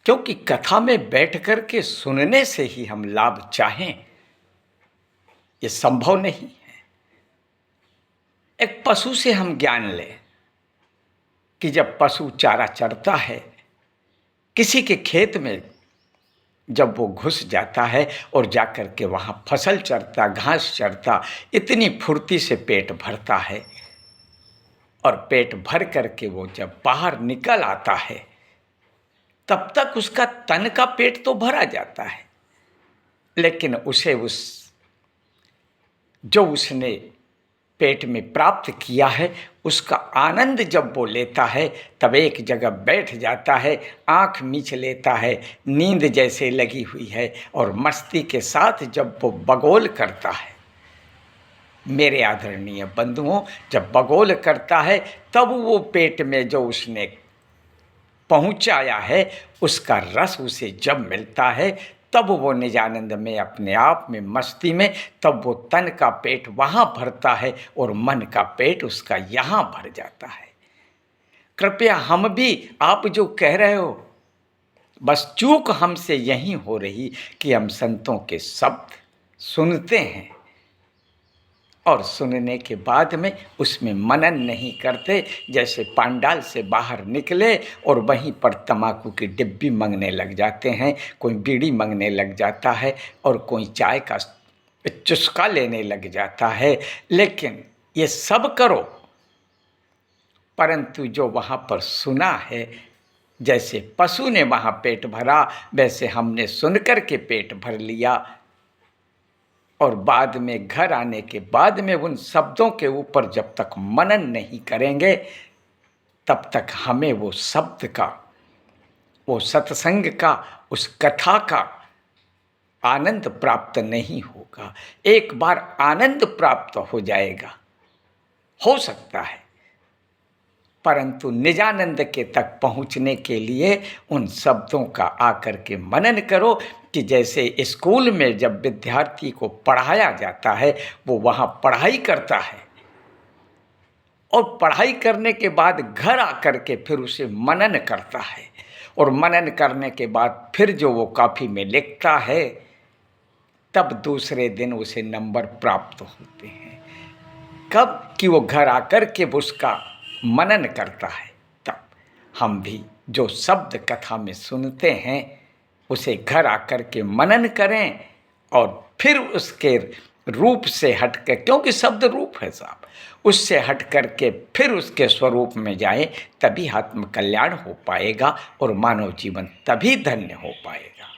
क्योंकि कथा में बैठ कर के सुनने से ही हम लाभ चाहें, ये संभव नहीं है। एक पशु से हम ज्ञान लें कि जब पशु चारा चरता है, किसी के खेत में जब वो घुस जाता है और जाकर के वहाँ फसल चरता, घास चरता, इतनी फुर्ती से पेट भरता है और पेट भर करके वो जब बाहर निकल आता है तब तक उसका तन का पेट तो भरा जाता है, लेकिन उसे जो उसने पेट में प्राप्त किया है उसका आनंद जब वो लेता है तब एक जगह बैठ जाता है, आँख मीच लेता है, नींद जैसे लगी हुई है और मस्ती के साथ जब वो बगोल करता है। मेरे आदरणीय बंधुओं, जब बगोल करता है तब वो पेट में जो उसने पहुँचाया है उसका रस उसे जब मिलता है तब वो निजानंद में, अपने आप में, मस्ती में, तब वो तन का पेट वहाँ भरता है और मन का पेट उसका यहाँ भर जाता है। कृपया हम भी, आप जो कह रहे हो, बस चूक हमसे यही हो रही कि हम संतों के शब्द सुनते हैं और सुनने के बाद में उसमें मनन नहीं करते। जैसे पांडाल से बाहर निकले और वहीं पर तम्बाकू की डिब्बी मांगने लग जाते हैं, कोई बीड़ी मांगने लग जाता है और कोई चाय का चुस्का लेने लग जाता है। लेकिन ये सब करो, परंतु जो वहाँ पर सुना है, जैसे पशु ने वहाँ पेट भरा वैसे हमने सुनकर के पेट भर लिया और बाद में घर आने के बाद में उन शब्दों के ऊपर जब तक मनन नहीं करेंगे तब तक हमें वो शब्द का, वो सत्संग का, उस कथा का आनंद प्राप्त नहीं होगा। एक बार आनंद प्राप्त हो जाएगा, हो सकता है, परंतु निजानंद के तक पहुंचने के लिए उन शब्दों का आकर के मनन करो कि जैसे स्कूल में जब विद्यार्थी को पढ़ाया जाता है वो वहाँ पढ़ाई करता है और पढ़ाई करने के बाद घर आकर के फिर उसे मनन करता है और मनन करने के बाद फिर जो वो कॉपी में लिखता है तब दूसरे दिन उसे नंबर प्राप्त होते हैं। कब कि वो घर आकर के उसका मनन करता है। तब हम भी जो शब्द कथा में सुनते हैं उसे घर आकर के मनन करें और फिर उसके रूप से हटकर, क्योंकि शब्द रूप है साहब, उससे हट करके फिर उसके स्वरूप में जाए, तभी आत्म कल्याण हो पाएगा और मानव जीवन तभी धन्य हो पाएगा।